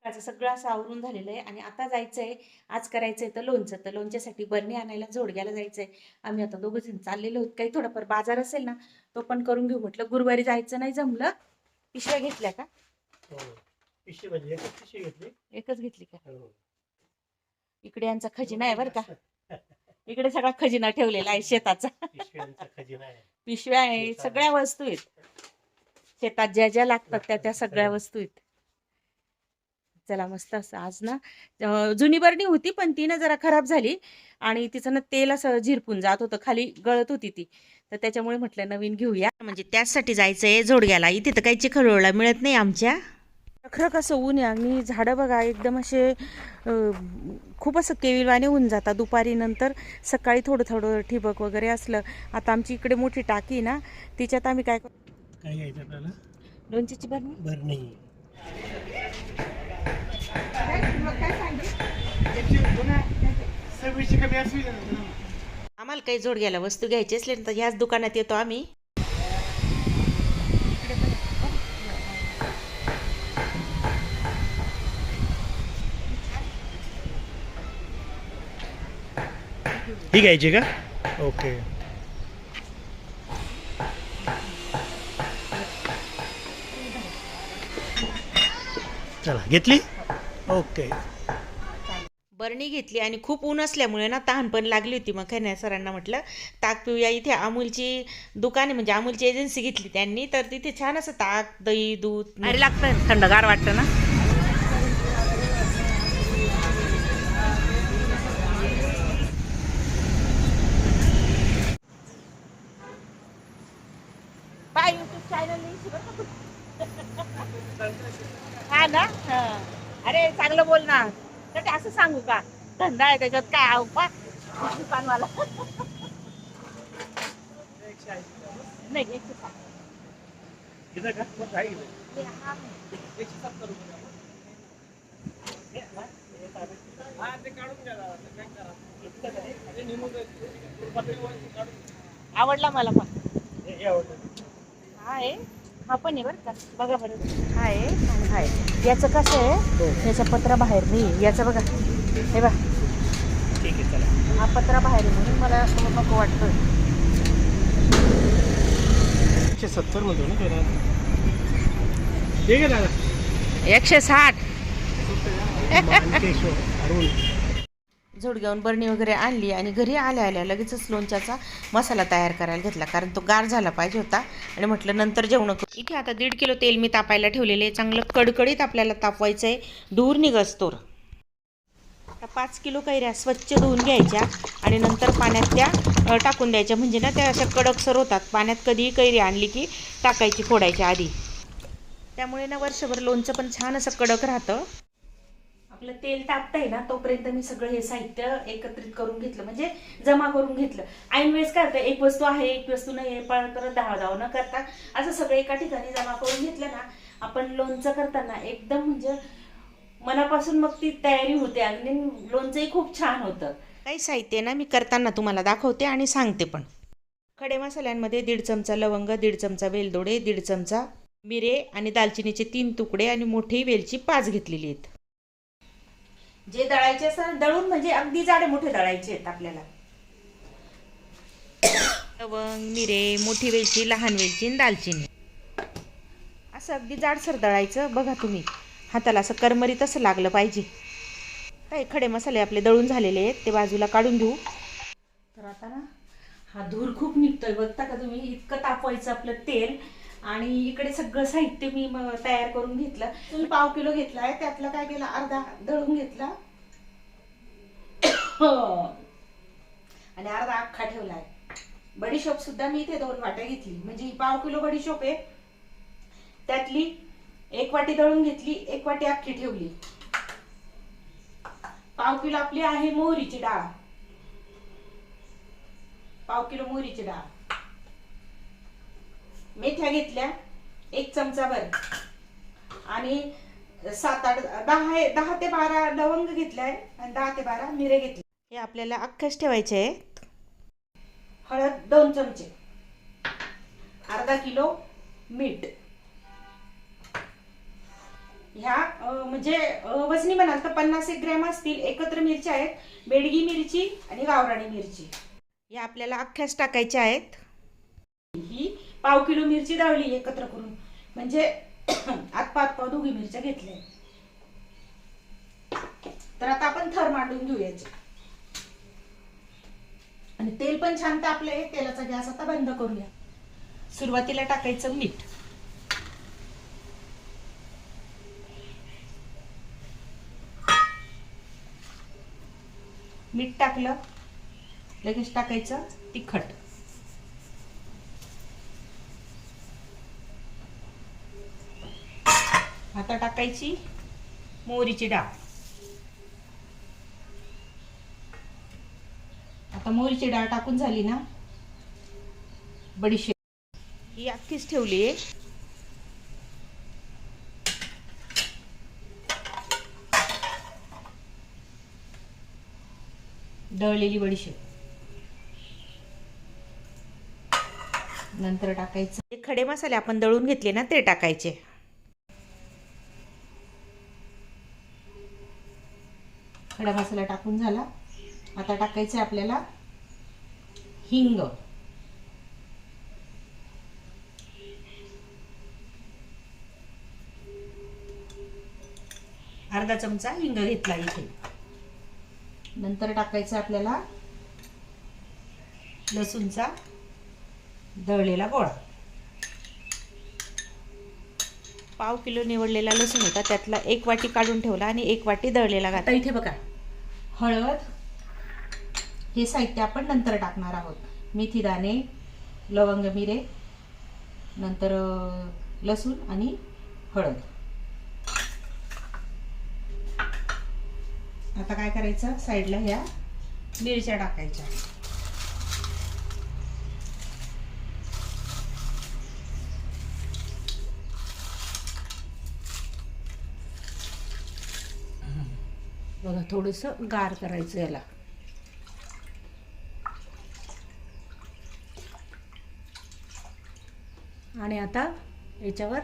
माझं सगळं असं आवरून झालेलं आहे आणि आता जायचंय. आज करायचंय तर लोणचं. तर लोणच्यासाठी बरणी आणायला जोडग्याला जायचंय. आम्ही आता दोघं जण चाललेलो आहोत. काही थोडाफार बाजार असेल ना, तो पण करून घेऊ म्हटलं. गुरुवारी जायचं नाही जमलं. पिशव्या घेतल्या का? हो. पिशवी म्हणजे एकच पिशवी घेतली. एकच घेतली का? हो. इकडे यांचा खजिना आहे बरं का. जास्त इकडे सगळा खजिना ठेवलेला आहे शेताचा. पिशव्यांचा खजिना आहे. पिशव्या आहे, सगळ्या वस्तू आहेत. शेतात ज्या ज्या लागतात त्या त्या सगळ्या वस्तू आहेत. चला मस्त असं आज ना जुनी बरणी होती पण ती ना जरा खराब झाली आणि तिचं ना तेल असं झिरपून जात होतं, खाली गळत होती ती. तर त्याच्यामुळे म्हटलं नवीन घेऊया. म्हणजे त्याचसाठी जायचंय जोडग्याला. इथे तर काही चिखलोळा मिळत नाही आमच्या. रखरख असं ऊन आहे आणि झाडं बघा एकदम असे खूप असं केविलवाणे होऊन जातात दुपारी. नंतर सकाळी थोडं थोडं ठिबक वगैरे असलं. आता आमची इकडे मोठी टाकी ना, तिच्यात आम्ही काय घ्यायचं आपल्याला? लोणच्याची बरणी बरणी. आम्हाला काही जोडग्याला वस्तू घ्यायची असली तर ह्याच दुकानात येतो आम्ही. ही घ्यायची का? ओके. चला घेतली. ओके. बरणी घेतली आणि खूप ऊन असल्यामुळे ना तहान पण लागली होती. मग काय नाही, सरांना म्हटलं ताक पिऊया. इथे अमूलची दुकान आहे, म्हणजे अमूलची एजन्सी घेतली त्यांनी. तर तिथे छान असं ताक, दही, दूध अरे लागतं, थंडगार वाटतं ना. बाय यूट्यूब चॅनल हा ना. अरे चांगलं बोल ना. तर ते असं सांगू का, धंदा आहे त्याच्यात काय आव दुकानवाला. नाही 160. आवडला मला पण. हा आहे, हा पण आहे बरं का. बघा बरं, हा आहे आणि हा आहे. याचं कसं आहे, याचा पत्रा बाहेर नाही. याचं बघा, हे बघा, ठीक आहे चला. हा पत्रा बाहेर आहे म्हणून मला नको वाटतं. 170 म्हणतो ना त्याला. ठीक आहे दादा. 160. मानकेश्वर अरुण. जोडग्याहून बरणी वगैरे आणली आणि घरी आल्या आल्या लगेचच लोणच्याचा मसाला तयार करायला घेतला, कारण तो गार झाला पाहिजे होता. आणि म्हटलं नंतर जेवण करू. इथे आता 1.5 किलो तेल मी तापायला ठेवलेले. चांगलं कडकडीत आपल्याला तापवायचं आहे, धूर निघस्तोर. आता 5 किलो कैऱ्या स्वच्छ धुवून घ्यायच्या आणि नंतर पाण्यात त्या टाकून द्यायच्या. म्हणजे ना त्या अशा कडकसर होतात. पाण्यात कधीही कैरी आणली की टाकायची फोडायच्या आधी. त्यामुळे ना वर्षभर लोणचं पण छान असं कडक राहतं. आपलं तेल तापतंय ना तोपर्यंत मी सगळं हे साहित्य एकत्रित करून घेतलं, म्हणजे जमा करून घेतलं. ऐन वेळेस काय होतं, एक वस्तू आहे एक वस्तू नाही परत धावधाव न करता असं सगळं एका ठिकाणी जमा करून घेतलं ना, आपण लोणचं करताना एकदम म्हणजे मनापासून मग ती तयारी होते आणि लोणचंही खूप छान होतं. काही साहित्य ना मी करताना तुम्हाला दाखवते आणि सांगते पण. खडे मसाल्यांमध्ये 1.5 चमचा लवंग, 1.5 चमचा वेलदोडे, 1.5 चमचा मिरे आणि दालचिनीचे 3 तुकडे आणि मोठी वेलची 5 घेतलेली आहेत. जे दळायचे असतात दळून, म्हणजे अगदी जाडे मोठे दळायचे आहेत आपल्याला. लवंग, मिरे, मोठी वेलची, लहान वेलची आणि दालचिनी असं अगदी जाडसर दळायचं. बघा तुम्ही, हाताला असं करमरीत असं लागलं पाहिजे. काही खडे मसाले आपले दळून झालेले आहेत, ते बाजूला काढून घेऊ. तर आता ना हा धूर खूप निघतोय, बघता का तुम्ही. इतकं तापवायचं आपलं तेल. आणि इकडे सगळं साहित्य मी तयार करून घेतलं. तुम्ही 1/2 किलो घेतलाय, त्यातलं काय केलं, अर्धा दळून घेतला आणि अर्धा अख्खा ठेवलाय. बडीशोप सुद्धा मी इथे 2 वाट्या घेतली, म्हणजे ही 1/2 किलो बडीशोप आहे. त्यातली 1 वाटी दळून घेतली, 1 वाटी अख्खी ठेवली. 1/2 किलो आपली आहे मोहरीची डाळ. 1/2 किलो मोहरीची डाळ. मेथ्या घेतल्या 1 चमचा भर आणि 7-8 10 ते 12 लवंग घेतलाय आणि 10 ते 12 मिरे घेतले. हे आपल्याला अख्खच ठेवायचे आहेत. हळद 2 चमचे, अर्धा किलो मीठ, ह्या म्हणजे वजनी म्हणाल तर 50 ग्रॅम असतील. एकत्र मिरच्या आहेत, बेडगी मिरची आणि गावराणी मिरची. या आपल्याला अख्ख्याच टाकायच्या आहेत. ही पाव किलो मिरची दळली एकत्र करून, म्हणजे आत दोघी मिरच्या घेतल्या. तर आता आपण थर मांडून घेऊ याचे. आणि तेल पण छान तापलंय. तेलाचा गॅस आता बंद करूया. सुरुवातीला टाकायचं मीठ. मीठ टाकलं, लगेच टाकायचं तिखट. आता टाकायची मोहरीची डाळ. आता मोहरीची डाळ टाकून झाली ना, बडीशेप ही अख्खीच ठेवली आहे. दळलेली बडीशेप नंतर टाकायचं. जे खडे मसाले आपण दळून घेतले ना ते टाकायचे. खडा मसाला टाकून झाला. आता टाकायचं आपल्याला हिंग. अर्धा चमचा हिंग घेतला इथे. नंतर टाकायचं आपल्याला लसूणचा दळलेला गोळा. पाव किलो निवडलेला लसूण होता, त्यातला 1 वाटी काढून ठेवला आणि 1 वाटी दळलेला घातला. इथे बघा हळद. हे साहित्य आपण नंतर टाकणार आहोत. मेथी दाणे, लवंग मिरे, नंतर लसूण आणि हळद. आता काय करायचं, साईडला ह्या मिरच्या टाकायच्या. बघा थोडंसं गार करायचं याला. आणि आता याच्यावर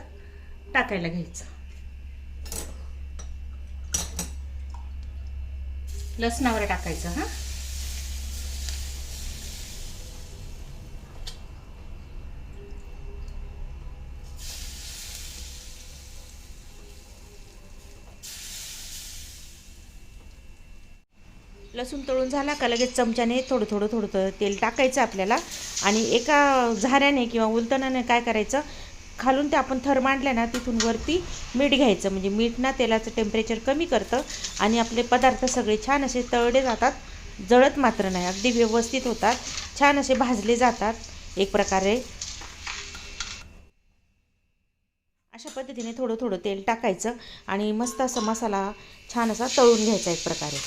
टाकायला घ्यायचं. लसणावर टाकायचं. हा लसूण तळून झाला का लगेच चमच्याने थोडं थोडं थोडं तेल टाकायचं आपल्याला. आणि एका झाऱ्याने किंवा उलटणाने काय करायचं, खालून ते आपण थर मांडले ना तिथून वरती मीठ घ्यायचं. म्हणजे मीठ ना तेलाचं टेम्परेचर कमी करतं आणि आपले पदार्थ सगळे छान असे तळले जातात. जळत मात्र नाही, अगदी व्यवस्थित होतात, छान असे भाजले जातात एक प्रकारे. अशा पद्धतीने थोडं थोडं तेल टाकायचं आणि मस्त असा मसाला छान असा तळून घ्यायचा एक प्रकारे.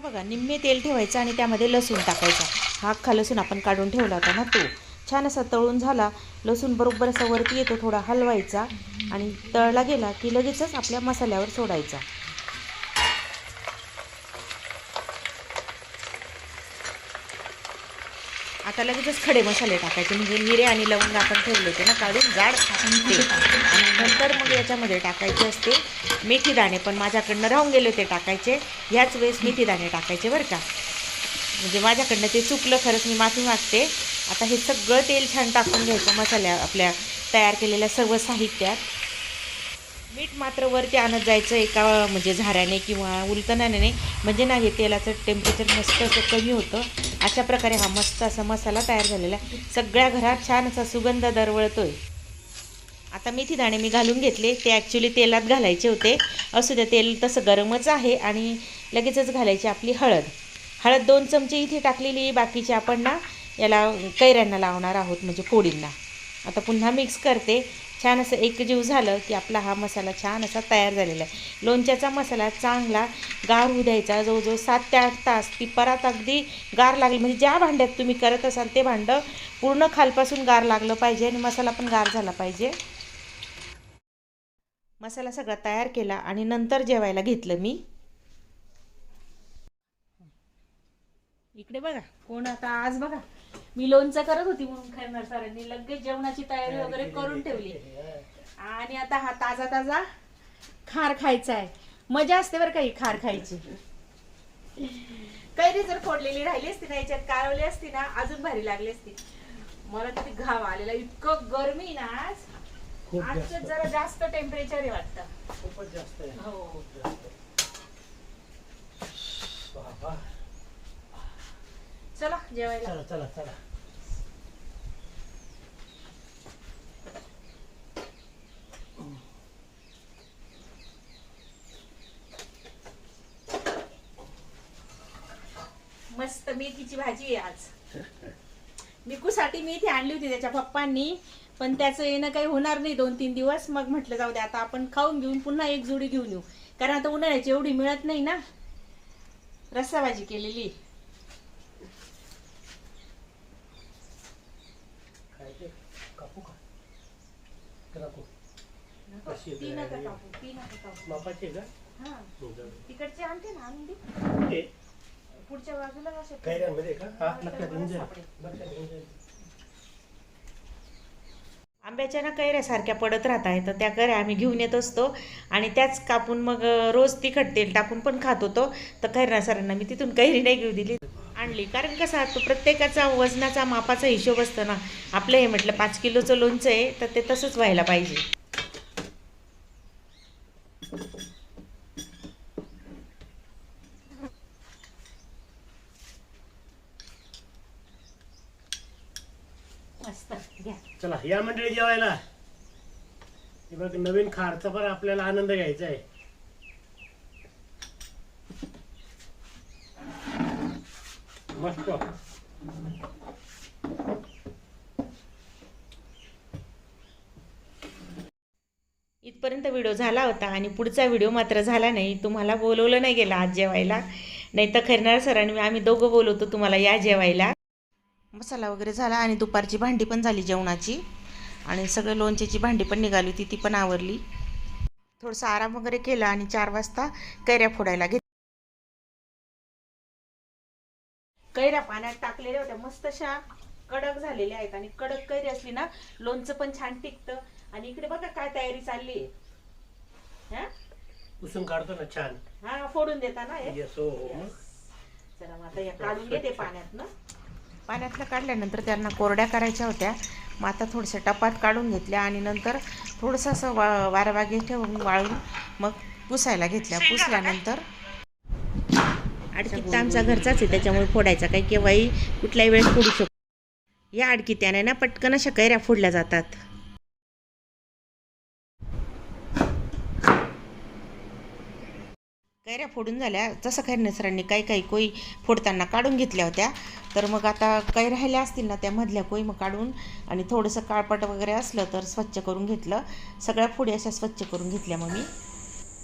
बघा निम्मे तेल ठेवायचं आणि त्यामध्ये लसूण टाकायचा. हा अख्खा लसूण आपण काढून ठेवला होता ना तो छान असा तळून झाला. लसूण बरोबर असा वरती येतो, थोडा हलवायचा आणि तळला गेला की लगेचच आपल्या मसाल्यावर सोडायचा. आता लगेचच खडे मसाले टाकायचे. म्हणजे मिरे आणि लवंग आपण ठेवले होते ना काढून जाड ते. आणि नंतर मग याच्यामध्ये टाकायचे असते मेथी दाणे, पण माझ्याकडनं राहून गेले होते टाकायचे. ह्याच वेळेस मेथी दाणे टाकायचे बरं का. म्हणजे माझ्याकडनं ते चुकलं, खरंच मी माफी मागते. आता हे सगळं तेल छान टाकून घ्यायचं मसाल्या आपल्या तयार केलेल्या सर्व साहित्यात. मीठ मात्र वरती आणत जायचं एका म्हणजे झाऱ्याने किंवा उलटण्याने, म्हणजे नाही तेलाचं टेम्परेचर मस्त असं कमी होतं. अशा प्रकारे हा मस्त असा मसाला तयार झालेला आहे. सगळ्या घरात छान असा सुगंध दरवळतोय. आता मेथी दाणे मी घालून घेतले. ते ॲक्च्युली तेलात घालायचे होते. असू द्या, तेल तसं गरमच आहे. आणि लगेचच घालायची आपली हळद. हळद 2 चमचे इथे टाकलेली, बाकीचे आपण ना याला कैऱ्यांना लावणार आहोत म्हणजे फोडींना. आता पुन्हा मिक्स करते. छान असं एकजीव झालं की आपला हा मसाला छान असा तयार झालेला आहे. लोणच्याचा मसाला चांगला गार होऊ द्यायचा, जवळजवळ 7 ते 8 तास. ती परात अगदी गार लागली, म्हणजे ज्या भांड्यात तुम्ही करत असाल ते भांडं पूर्ण खालपासून गार लागलं पाहिजे आणि मसाला पण गार झाला पाहिजे. मसाला सगळा तयार केला आणि नंतर जेवायला घेतलं मी. इकडे बघा कोण आता, आज बघा मी लोणचं करत होती म्हणून खैरनार सरांनी लगेच जेवणाची तयारी वगैरे करून ठेवली. आणि आता हा ताजा ताजा खार खायचा आहे. मजा असते बरं काही खार खायची. कैरी जर फोडलेली राहिली असती ना, याच्यात काळवली असती ना, अजून भारी लागली असती. मला किती घाम आलेला, इतकं गरमी ना आज. आजचं जरा जास्त टेम्परेचर आहे वाटतं. खूपच जास्त आहे. हो. बाबा. चला जेवायला. चला चला चला. मस्त मेथीची भाजी आहे आज. मिकूसाठी मेथी आणली होती त्याच्या पप्पांनी, पण त्याचं येणं काही होणार नाही 2-3 दिवस. मग म्हटलं जाऊ दे, आता आपण खाऊन घेऊन पुन्हा एक जोडी घेऊन येऊ, कारण आता उन्हाळ्याची एवढी मिळत नाही ना. रस्सा भाजी केलेली. कापू का? कापू. ती नका कापू, ती नका कापू. मापाची का? हा, तिकडचे आणते ना, आणून दे. पुढच्या बाजूला असे कैऱ्यांमध्ये का? हा, लक्षात येऊन जाईल. लक्षात येऊन जाईल. आंब्याच्या ना कैऱ्यासारख्या पडत राहत आहे, तर त्या कैऱ्या आम्ही घेऊन येत असतो आणि त्याच कापून मग रोज तिखट तेल टाकून पण खात होतो. तर खैरनार सरांना मी तिथून कैरी नाही घेऊ दिली, आणली. कारण कसा तो प्रत्येकाचा वजनाचा मापाचा हिशोब असतो ना. आपलं हे म्हटलं 5 किलोचं लोणचं आहे, तर ते तसंच व्हायला पाहिजे. मस्त घ्या. चला या मंडळी जेवायला. हे बघ, नवीन खारचा पण आपल्याला आनंद घ्यायचा आहे. मस्त. इथपर्यंत व्हिडिओ झाला होता आणि पुढचा व्हिडिओ मात्र झाला नाही. तुम्हाला बोलवलं नाही गेलं आज जेवायला, नाही तर खैरनार सरांनी आम्ही दोघं बोलवतो तुम्हाला या जेवायला. मसाला वगैरे झाला आणि दुपारची भांडी पण झाली जेवणाची, आणि सगळं लोणच्याची भांडी पण निघाली होती, ती पण आवरली. थोडासा आराम वगैरे केला आणि 4 वाजता कैऱ्या फोडायला घेतल्या. कैऱ्या पाण्यात टाकलेल्या होत्या, मस्त अशा कडक झालेल्या आहेत. आणि कडक कैरी असली ना, लोणचं पण छान टिकतं. आणि इकडे बघा काय तयारी चालली आहे. पुसून काढतो ना छान. हा, फोडून देता ना. येस हो. चला मग आता या काढून घेते पाण्यातनं. पाण्यातलं काढल्यानंतर त्यांना कोरड्या करायच्या होत्या. मग आता थोडंसं टपात काढून घेतल्या आणि नंतर थोडंसं असं वारवागे ठेवून वाळून मग पुसायला घेतल्या. पुसल्यानंतर आडकीत आमचा घरचाच आहे, त्याच्यामुळे फोडायचा काही केव्हाही कुठल्याही वेळेस फोडू शकतो. या आडकीत्याने ना पटकन अशा कैऱ्या फोडल्या जातात. कैऱ्या फोडून झाल्या. तसं खैरनार सरांनी काही कोई फोडताना काढून घेतल्या होत्या. तर मग आता काही राहिल्या असतील ना, त्या मधल्या कोई मग काढून आणि थोडंसं काळपट वगैरे असलं तर स्वच्छ करून घेतलं. सगळ्या फोडी अशा स्वच्छ करून घेतल्या. मग मी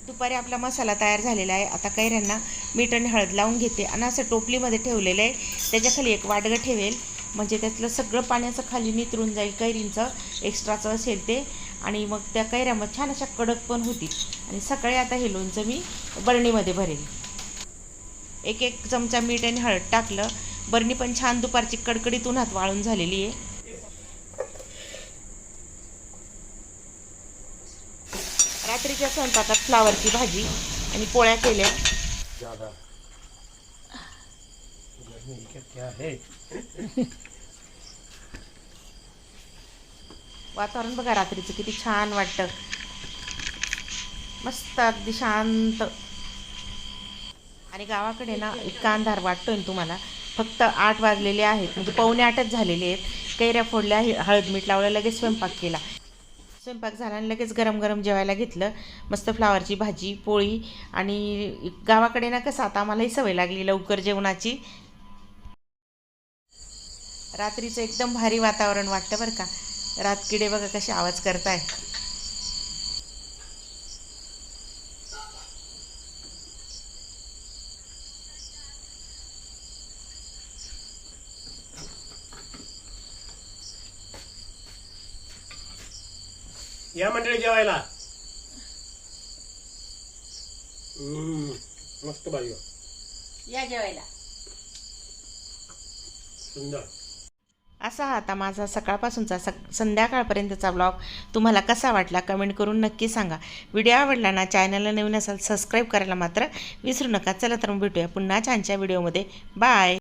दुपारी आपला मसाला तयार झालेला आहे. आता कैऱ्यांना मीठ आणि हळद लावून घेते आणि असं टोपलीमध्ये ठेवलेलं आहे. त्याच्याखाली एक वाडगं ठेवेल, म्हणजे त्यातलं सगळं पाण्याचं खाली नितरून जाईल, कैरींचं एक्स्ट्राचं असेल ते. आणि मग त्या कैऱ्या मग छान अशा कडक पण होतील. आणि सकाळी आता हे लोणचं मी बरणीमध्ये भरेल. 1 चमचा मीठ आणि हळद टाकलं. बरणी पण छान दुपारची कडकडीत उन्हात वाळून झालेली आहे. रात्रीच्या स्वयंपाकात फ्लावरची भाजी आणि पोळ्या केल्या. वातावरण बघा रात्रीचं किती छान वाटतं, मस्त अगदी शांत. आणि गावाकडे ना इतका अंधार वाटतोय ना तुम्हाला. फक्त 8 वाजलेले आहेत, म्हणजे 7:45 झालेले आहेत. कैऱ्या फोडल्या, हळद मीठ लावलं, लगेच स्वयंपाक केला. स्वयंपाक झाला आणि लगेच गरम गरम जेवायला घेतलं. मस्त फ्लावरची भाजी पोळी. आणि गावाकडे ना कसं आता आम्हालाही सवय लागली लवकर जेवणाची. रात्रीचं एकदम भारी वातावरण वाटतं बरं का. रातकिडे बघा कसे आवाज करताय. या मंडळी जेवायला. मस्त भाजी. या जेवायला. सुंदर. असा हा आता माझा सकाळपासूनचा संध्याकाळपर्यंतचा ब्लॉग तुम्हाला कसा वाटला कमेंट करून नक्की सांगा. व्हिडिओ आवडला ना, चॅनलला नवीन असाल सबस्क्राईब करायला मात्र विसरू नका. चला तर मग भेटूया पुन्हा छानच्या व्हिडिओमध्ये. बाय.